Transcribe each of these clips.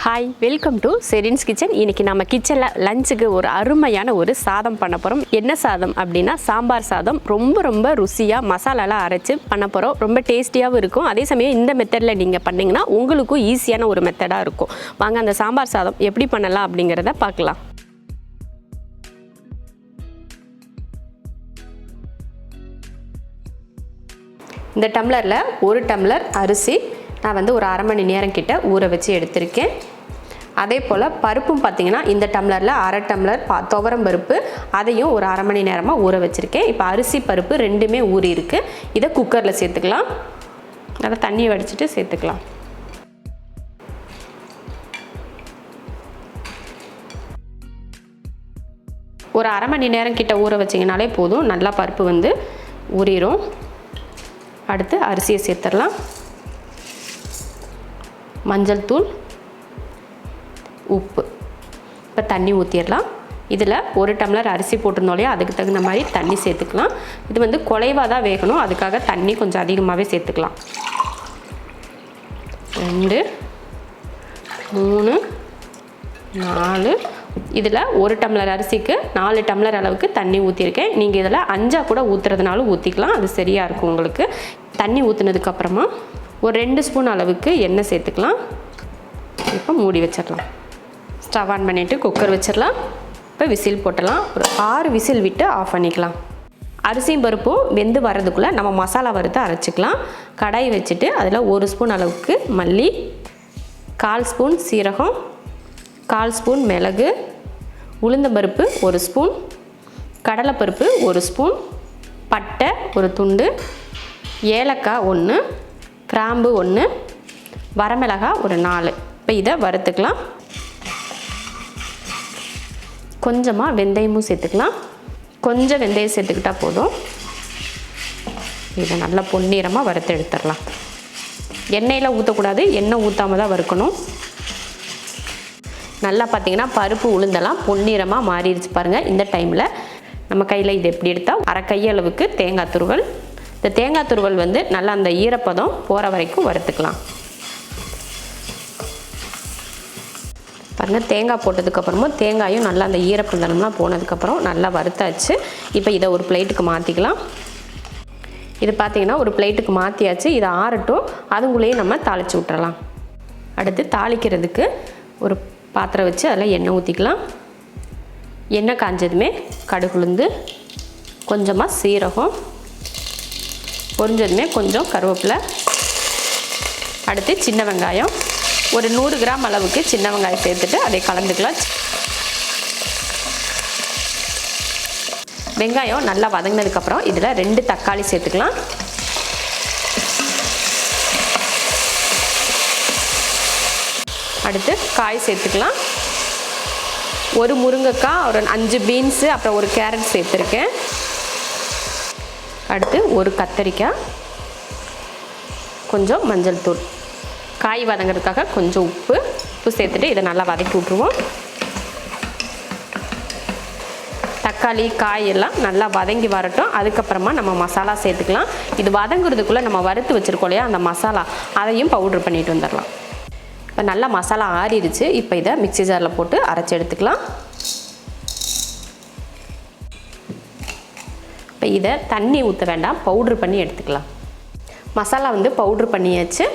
Hi, welcome to Sherin's kitchen. இன்றைக்கி நம்ம கிச்சனில் லஞ்சுக்கு ஒரு அருமையான ஒரு சாதம் பண்ண போகிறோம். என்ன சாதம் அப்படின்னா சாம்பார் சாதம். ரொம்ப ருசியாக மசாலாலாம் அரைச்சி பண்ண போகிறோம். ரொம்ப டேஸ்டியாகவும் இருக்கும். அதே சமயம் இந்த மெத்தடில் நீங்கள் பண்ணிங்கன்னா உங்களுக்கும் ஈஸியான ஒரு மெத்தடாக இருக்கும். வாங்க அந்த சாம்பார் சாதம் எப்படி பண்ணலாம் அப்படிங்கிறத பார்க்கலாம். இந்த டம்ளரில் ஒரு டம்ளர் அரிசி நான் வந்து ஒரு அரை மணி நேரம் கிட்ட ஊற வச்சு எடுத்திருக்கேன். அதே போல் பருப்பும் பார்த்திங்கன்னா இந்த டம்ளரில் அரை டம்ளர் துவரம் பருப்பு, அதையும் ஒரு அரை மணி நேரமாக ஊற வச்சுருக்கேன். இப்போ அரிசி பருப்பு ரெண்டுமே ஊறி இருக்குது. இதை குக்கரில் சேர்த்துக்கலாம். நல்லா தண்ணி வடிச்சிட்டு சேர்த்துக்கலாம். ஒரு அரை மணி நேரம் கிட்ட ஊற வச்சிங்கனாலே போதும், நல்லா பருப்பு வந்து ஊறிடும். அடுத்து அரிசியை சேர்த்துடலாம். மஞ்சள் தூள், உப்பு. இப்போ தண்ணி ஊற்றிடலாம். இதில் ஒரு டம்ளர் அரிசி போட்டிருந்தோம், அதுக்கு தகுந்த மாதிரி தண்ணி சேர்த்துக்கலாம். இது வந்து குலைவாக தான் வேகணும், அதுக்காக தண்ணி கொஞ்சம் அதிகமாகவே சேர்த்துக்கலாம். 2 3 4. இதில் ஒரு டம்ளர் அரிசிக்கு 4 டம்ளர் அளவுக்கு தண்ணி ஊற்றிருக்கேன். நீங்கள் இதில் 5 கூட ஊற்றுறதுனாலும் ஊற்றிக்கலாம், அது சரியாக இருக்கும் உங்களுக்கு. தண்ணி ஊற்றுனதுக்கப்புறமா ஒரு 2 ஸ்பூன் அளவுக்கு எண்ணெய் சேர்த்துக்கலாம். இப்போ மூடி வச்சிடலாம். ஸ்டவ் ஆன் பண்ணிவிட்டு குக்கர் வச்சிடலாம். இப்போ விசில் போட்டலாம். ஒரு 6 விசில் விட்டு ஆஃப் பண்ணிக்கலாம். அரிசியும் பருப்பும் வெந்து வர்றதுக்குள்ளே நம்ம மசாலா வறுத்து அரைச்சிக்கலாம். கடாய் வச்சுட்டு அதில் 1 ஸ்பூன் அளவுக்கு மல்லி, 1/4 ஸ்பூன் சீரகம், 1/4 ஸ்பூன் மிளகு, உளுந்தம்பருப்பு 1 ஸ்பூன், கடலைப்பருப்பு 1 ஸ்பூன், பட்டை ஒரு துண்டு, ஏலக்காய் 1, கிராம்பு 1, வரமிளகாய் ஒரு 4. இப்போ இதை வறுத்துக்கலாம். கொஞ்சமாக வெந்தயமும் சேர்த்துக்கலாம். கொஞ்சம் வெந்தயம் சேர்த்துக்கிட்டால் போதும். இதை நல்லா பொன்னிறமாக வறுத்து எடுத்துடலாம். எண்ணெயில் ஊற்றக்கூடாது, எண்ணெய் ஊற்றாமல் தான் வறுக்கணும். நல்லா பார்த்திங்கன்னா பருப்பு உளுந்தெல்லாம் பொன்னிறமாக மாறிடுச்சு பாருங்கள். இந்த டைமில் நம்ம கையில் இது எப்படி எடுத்தால் அரை கையளவுக்கு தேங்காய் துருவல். இந்த தேங்காய் துருவல் வந்து நல்லா அந்த ஈரப்பதம் போகிற வரைக்கும் வறுத்துக்கலாம். பாருங்கள், தேங்காய் போட்டதுக்கப்புறமும் தேங்காயும் நல்லா அந்த ஈரப்பதம்லாம் போனதுக்கப்புறம் நல்லா வறுத்தாச்சு. இப்போ இதை ஒரு பிளேட்டுக்கு மாற்றிக்கலாம். இது பார்த்திங்கன்னா ஒரு பிளேட்டுக்கு மாற்றியாச்சு. இதை ஆறட்டும், அதுக்குள்ளேயே நம்ம தாளித்து விட்டுறலாம். அடுத்து தாளிக்கிறதுக்கு ஒரு பாத்திரம் வச்சு அதில் எண்ணெய் ஊற்றிக்கலாம். எண்ணெய் காஞ்சதுமே கடுகுளுந்து, கொஞ்சமாக சீரகம், பொரிஞ்சதுமே கொஞ்சம் கருவேப்பிலை, அடுத்து சின்ன வெங்காயம் ஒரு 100 கிராம் அளவுக்கு சின்ன வெங்காயம் சேர்த்துட்டு அதை கலந்துக்கலாம். வெங்காயம் நல்லா வதங்கினதுக்கப்புறம் இதில் 2 தக்காளி சேர்த்துக்கலாம். அடுத்து காய் சேர்த்துக்கலாம். ஒரு முருங்கைக்காய், ஒரு 5 பீன்ஸு, அப்புறம் ஒரு கேரட் சேர்த்துருக்கேன். அடுத்து ஒரு கத்தரிக்காய், கொஞ்சம் மஞ்சள் தூள், காய் வதங்கிறதுக்காக கொஞ்சம் உப்பு சேர்த்துட்டு இதை நல்லா வதக்கி விட்ருவோம். தக்காளி காய் எல்லாம் நல்லா வதங்கி வரட்டும். அதுக்கப்புறமா நம்ம மசாலா சேர்த்துக்கலாம். இது வதங்குறதுக்குள்ளே நம்ம வறுத்து வச்சுருக்கோம் இல்லையா, அந்த மசாலா அதையும் பவுட்ரு பண்ணிட்டு வந்துடலாம். இப்போ நல்லா மசாலா ஆறிடுச்சு. இப்போ இதை மிக்ஸி ஜாரில் போட்டு அரைச்சி எடுத்துக்கலாம். இப்போ இதை தண்ணி ஊற்ற வேண்டாம், பவுட்ரு பண்ணி எடுத்துக்கலாம். மசாலா வந்து பவுட்ரு பண்ணியாச்சு.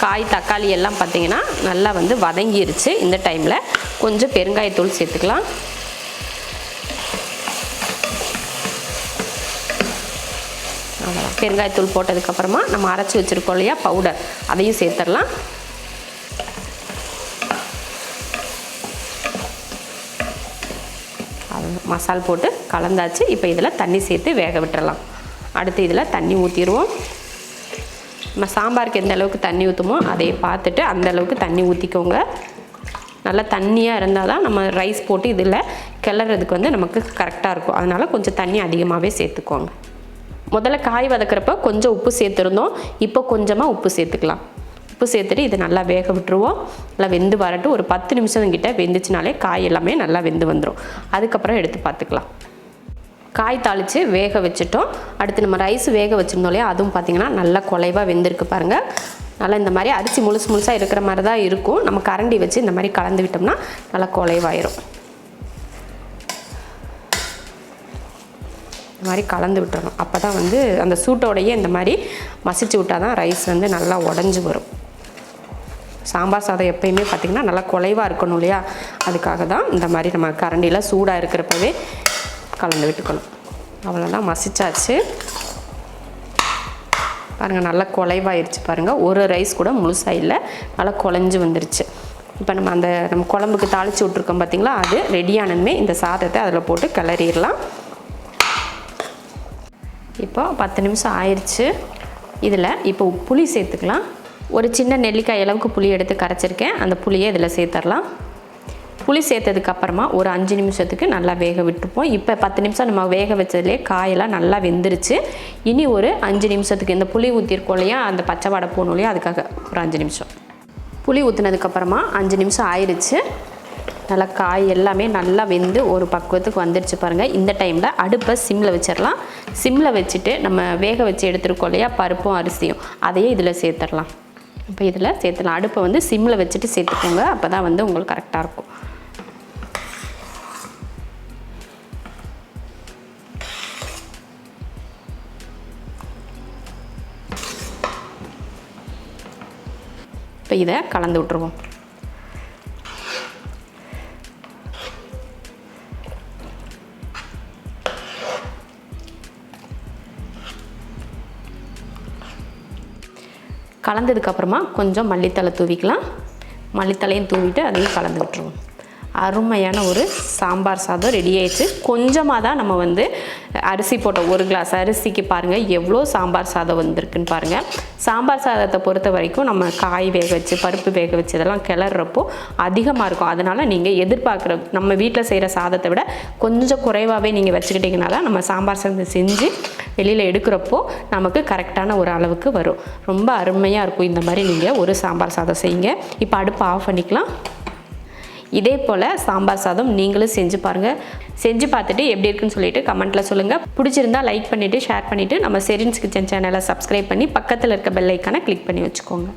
காய் தக்காளி எல்லாம் பார்த்திங்கன்னா நல்லா வந்து வதங்கிருச்சு. இந்த டைமில் கொஞ்சம் பெருங்காயத்தூள் சேர்த்துக்கலாம். அவ்வளோதான். பெருங்காயத்தூள் போட்டதுக்கப்புறமா நம்ம அரைச்சி வச்சுருக்கோம் இல்லையா பவுடர், அதையும் சேர்த்துடலாம். மசால் போட்டு கலந்தாச்சு. இப்போ இதில் தண்ணி சேர்த்து வேக விட்டுறலாம். அடுத்து இதில் தண்ணி ஊற்றிடுவோம். நம்ம சாம்பாருக்கு எந்த அளவுக்கு தண்ணி ஊற்றுமோ அதை பார்த்துட்டு அந்த அளவுக்கு தண்ணி ஊற்றிக்கோங்க. நல்லா தண்ணியாக இருந்தால் தான் நம்ம ரைஸ் போட்டு இதில் கிளறதுக்கு வந்து நமக்கு கரெக்டாக இருக்கும். அதனால் கொஞ்சம் தண்ணி அதிகமாகவே சேர்த்துக்கோங்க. முதல்ல காய் வதக்கிறப்ப கொஞ்சம் உப்பு சேர்த்துருந்தோம், இப்போ கொஞ்சமாக உப்பு சேர்த்துக்கலாம். உப்பு சேர்த்துட்டு இதை நல்லா வேக விட்டுருவோம். நல்லா வெந்து வரட்டும். ஒரு 10 நிமிஷம் கிட்ட வெந்துச்சுனாலே காய் எல்லாமே நல்லா வெந்து வந்துடும். அதுக்கப்புறம் எடுத்து பார்த்துக்கலாம். காய் தாளித்து வேக வச்சுட்டோம். அடுத்து நம்ம ரைஸ் வேக வச்சுருந்தோம் இல்லையா, அதுவும் பார்த்திங்கன்னா நல்லா குலைவாக வெந்திருக்கு பாருங்கள். நல்லா இந்த மாதிரி அரிசி முழுசாக இருக்கிற மாதிரி தான் இருக்கும். நம்ம கரண்டி வச்சு இந்த மாதிரி கலந்து விட்டோம்னா நல்லா குலைவாயிரும். இந்த மாதிரி கலந்து விட்டுறணும். அப்போ தான் வந்து அந்த சூட்டோடையே இந்த மாதிரி மசிச்சு விட்டால் தான் ரைஸ் வந்து நல்லா உடஞ்சி வரும். சாம்பார் சாதம் எப்பயுமே பார்த்திங்கன்னா நல்லா குலைவாக இருக்கணும் இல்லையா, அதுக்காக தான் இந்த மாதிரி நம்ம கரண்டியில் சூடாக இருக்கிறப்பவே கலந்து விட்டுக்கணும். அவ்வளோதான், மசிச்சாச்சு பாருங்கள். நல்லா குலைவாயிருச்சு பாருங்கள். ஒரு ரைஸ் கூட முழுசாக இல்லை, நல்லா குலைஞ்சி வந்துருச்சு. இப்போ நம்ம குழம்புக்கு தாளித்து விட்ருக்கோம் பார்த்திங்களா, அது ரெடியானதுமே இந்த சாதத்தை அதில் போட்டு கிளறிடலாம். இப்போ 10 நிமிஷம் ஆயிடுச்சு. இதில் இப்போ புளி சேர்த்துக்கலாம். ஒரு சின்ன நெல்லிக்காய் அளவுக்கு புளி எடுத்து கரைச்சிருக்கேன். அந்த புளியை இதில் சேர்த்துடலாம். புளி சேர்த்ததுக்கப்புறமா ஒரு 5 நிமிஷத்துக்கு நல்லா வேக விட்டுருப்போம். இப்போ 10 நிமிஷம் நம்ம வேக வச்சதுலேயே காயெல்லாம் நல்லா வெந்துருச்சு. இனி ஒரு 5 நிமிஷத்துக்கு இந்த புளி ஊற்றிருக்கோம் இல்லையா, அந்த பச்சை வாடை போகணும் இல்லையா, அதுக்காக ஒரு 5 நிமிஷம். புளி ஊற்றினதுக்கப்புறமா 5 நிமிஷம் ஆயிடுச்சு. நல்லா காய் எல்லாமே நல்லா வெந்து ஒரு பக்குவத்துக்கு வந்துடுச்சு பாருங்கள். இந்த டைமில் அடுப்பை சிம்மில் வச்சிடலாம். சிம்மில் வச்சுட்டு நம்ம வேக வச்சு எடுத்துருக்கோம் இல்லையா பருப்பும் அரிசியும், அதையே இதில் சேர்த்துடலாம். இப்போ இதில் சேர்த்துலாம். அடுப்பை வந்து சிம்மில் வச்சுட்டு சேர்த்துக்கோங்க, அப்போ தான் வந்து உங்களுக்கு கரெக்டாக இருக்கும். இப்போ இதை கலந்து விட்ருவோம். கலந்ததுக்கப்புறமா கொஞ்சம் மல்லித்தலை தூவிக்கலாம். மல்லித்தலையும் தூவிட்டு அதையும் கலந்து விட்டுருவோம். அருமையான ஒரு சாம்பார் சாதம் ரெடி ஆயிடுச்சு. கொஞ்சமாக தான் நம்ம வந்து அரிசி போட்ட ஒரு கிளாஸ் அரிசிக்கு பாருங்கள் எவ்வளோ சாம்பார் சாதம் வந்திருக்குன்னு பாருங்கள். சாம்பார் சாதத்தை பொறுத்த வரைக்கும் நம்ம காய் வேக வச்சு பருப்பு வேக வச்சு இதெல்லாம் கிளறப்போ அதிகமாக இருக்கும். அதனால் நீங்கள் எதிர்பார்க்குற நம்ம வீட்டில் செய்கிற சாதத்தை விட கொஞ்சம் குறைவாகவே நீங்கள் வச்சுக்கிட்டிங்கன்னா தான் நம்ம சாம்பார் சாதம் செஞ்சு வெளியில் எடுக்கிறப்போ நமக்கு கரெக்டான ஒரு அளவுக்கு வரும். ரொம்ப அருமையாக இருக்கும். இந்த மாதிரி நீங்கள் ஒரு சாம்பார் சாதம் செய்யுங்க. இப்போ அடுப்பை ஆஃப் பண்ணிக்கலாம். இதே போல் சாம்பார் சாதம் நீங்களும் செஞ்சு பாருங்கள். செஞ்சு பார்த்துட்டு எப்படி இருக்குன்னு சொல்லிட்டு கமெண்ட்டில் சொல்லுங்கள். பிடிச்சிருந்தா லைக் பண்ணிவிட்டு ஷேர் பண்ணிவிட்டு நம்ம ஷெரின்ஸ் கிச்சன் சேனலை சப்ஸ்கிரைப் பண்ணி பக்கத்தில் இருக்க பெல் ஐக்கானை கிளிக் பண்ணி வச்சுக்கோங்க.